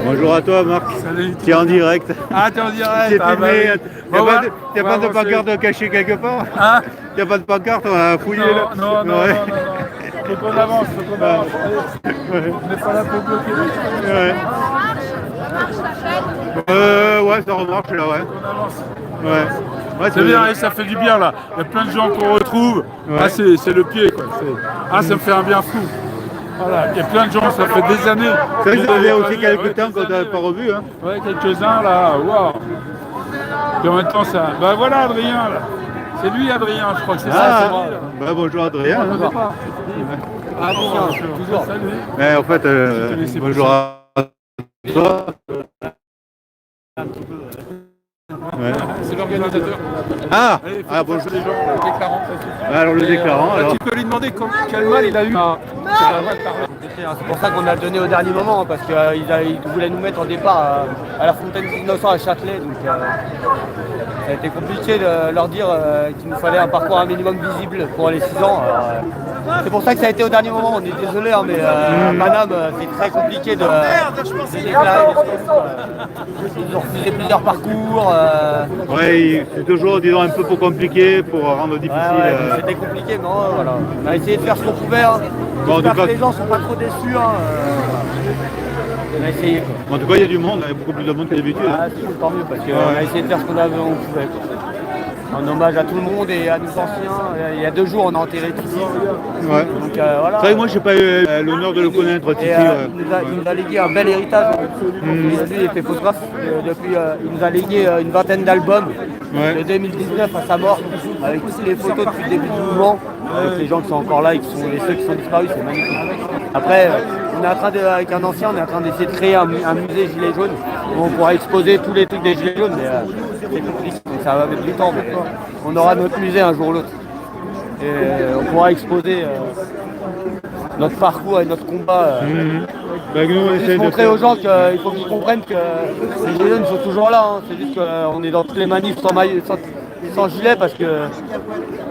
Bonjour à toi, Marc. Salut. Tu es en direct. Ah, t'es en direct. T'es Ah, bah filmé. oui. T'as Bon, pas de bon, pancarte cachée quelque part? Hein? T'as pas de pancarte, on va fouiller là. Non. Ouais. Faut qu'on avance, faut qu'on avance. Allez. On n'est pas là pour bloquer les choses. Ouais. Ouais, ça remarche là, ouais. On avance. Ouais, C'est bien, et ça fait du bien là. Il y a plein de gens qu'on retrouve. Ouais. Ah, c'est le pied quoi. Ah, ça me fait un bien fou. Voilà, il y a plein de gens, ça fait des années. C'est vrai que ça faisait aussi Ouais, quelques temps des qu'on t'a années, pas revu. Hein. Ouais, quelques-uns là, waouh. Et en même temps, ça. Bah voilà, Adrien là. C'est lui, Adrien, je crois que c'est ça, c'est vrai. Bah, bonjour Adrien. Je sais pas. Ah bon, toujours. Salut. Mais en fait, bonjour à toi. Ouais. C'est l'organisateur. Ah, Allez, faut bonjour. passer les gens, le déclarant. Alors le déclarant, alors. Tu peux lui demander quel mal il a eu. C'est pour ça qu'on a donné au dernier moment, parce qu'ils voulaient nous mettre au départ à la Fontaine des Innocents à Châtelet. Donc ça a été compliqué de leur dire qu'il nous fallait un parcours un minimum visible pour les 6 ans. C'est pour ça que ça a été au dernier moment, on est désolé, hein, mais à Paname, c'est très compliqué de déclarer les choses. Ils ont refusé plusieurs parcours. Ouais, c'est toujours, disons, un peu pour compliqué, pour rendre difficile. C'était compliqué, mais voilà. On a essayé de faire ce qu'on pouvait. Hein. Bon, J'espère en tout cas, que les gens sont pas trop déçus. Hein. On a essayé. Quoi. En tout cas, il y a du monde, il y a beaucoup plus de monde que d'habitude. Ah, c'est cool, tant mieux, parce qu'on a essayé de faire ce qu'on pouvait. Quoi. En hommage à tout le monde et à nos anciens. Il y a 2 jours, on a enterré Titi. Ouais. Donc voilà. C'est vrai que moi, j'ai pas eu l'honneur de le connaître, Titi. Et, il nous a légué un bel héritage. Lui, il était photographe. Depuis, il nous a légué une vingtaine d'albums. De 2019 à sa mort, avec toutes les photos depuis le début du mouvement, avec les gens qui sont encore là et ceux qui sont disparus, c'est magnifique. Après, on est en train avec un ancien, on est en train d'essayer de créer un musée Gilets jaunes où on pourra exposer tous les trucs des Gilets jaunes, mais c'est compliqué, donc ça va mettre du temps. Mais on aura notre musée un jour ou l'autre. Et on pourra exposer notre parcours et notre combat. Nous, on essaie de Montrer aux gens qu'il faut qu'ils comprennent que les Gilets jaunes sont toujours là. Hein. C'est juste qu'on est dans toutes les manifs sans gilet parce que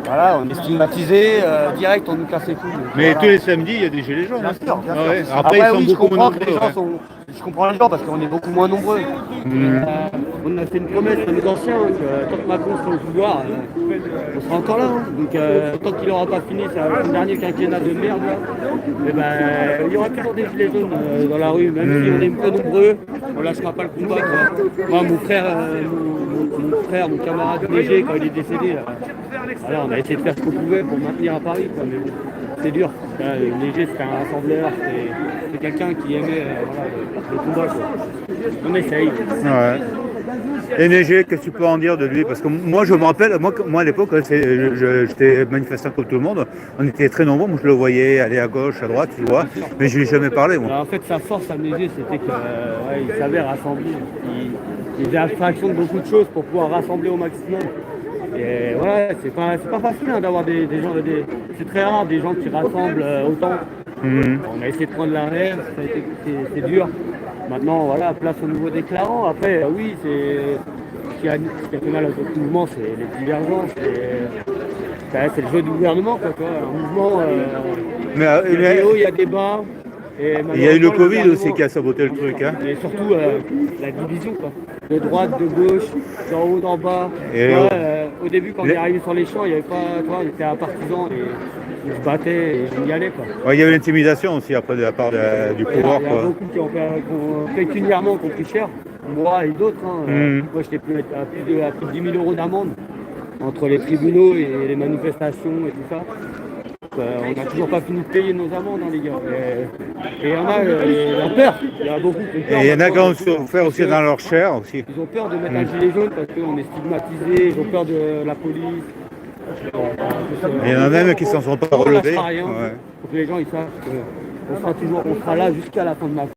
voilà, on est stigmatisé, direct on nous casse les couilles. Mais voilà. tous les samedis, il y a des gilets jaunes. Bien sûr, bien sûr. Ouais. Après, ils sont oui, beaucoup moins nombreux. je comprends les gens parce qu'on est beaucoup moins nombreux. On a fait une promesse à nos anciens que tant que Macron sera au pouvoir, on sera encore là. Hein. Donc tant qu'il n'aura pas fini son dernier quinquennat de merde, là, il y aura toujours des gilets jaunes dans la rue, même si on est peu nombreux, on lâchera pas le combat. Quoi. Moi, mon camarade Léger, quand il est décédé, alors on a essayé de faire ce qu'on pouvait pour maintenir à Paris, quoi, mais c'est dur. Léger, c'était un rassembleur, c'est quelqu'un qui aimait le combat. Quoi. On essaye. Ouais. Et Neigé, qu'est-ce que tu peux en dire de lui? Parce que moi, je me rappelle, moi à l'époque, j'étais manifestant comme tout le monde. On était très nombreux. Moi, je le voyais aller à gauche, à droite, tu vois. Mais je lui ai jamais parlé, moi. Alors, en fait, sa force à Neigé, c'était qu'il savait rassembler. Il faisait abstraction de beaucoup de choses pour pouvoir rassembler au maximum. Et voilà, c'est pas facile hein, d'avoir des gens, c'est très rare des gens qui rassemblent autant. On a essayé de prendre la relève, c'est dur. Maintenant, voilà, place au nouveau déclarant. Après, oui, ce qui a fait mal à notre mouvement, c'est les divergences. C'est le jeu du gouvernement, quoi. Un mouvement, il y a des hauts, il y a des bas. Il y a eu le Covid aussi qui a saboté le truc. Hein. Et surtout la division, quoi. De droite, de gauche, d'en haut, d'en bas. Au début, quand on est arrivé sur les champs, il y avait pas, on était un partisan et on se battait et on y allait. Quoi. Ouais, il y avait l'intimidation aussi après de la part du pouvoir. Il y a beaucoup qui ont pécuniairement compris cher, moi et d'autres. Hein. Moi, j'étais à plus de 10 000 € d'amende entre les tribunaux et les manifestations et tout ça. On n'a toujours pas fini de payer nos amendes, hein, les gars. Et il y en a, ils ont peur. Il y en a beaucoup qui ont peur. Et il y en a qui ont souffert aussi dans leur chair aussi. Ils ont peur de mettre un gilet jaune parce qu'on est stigmatisé, ils ont peur de la police. Il y en a même qui s'en sont pas relevés. Il faut que les gens ils savent qu'on sera là jusqu'à la fin de ma vie.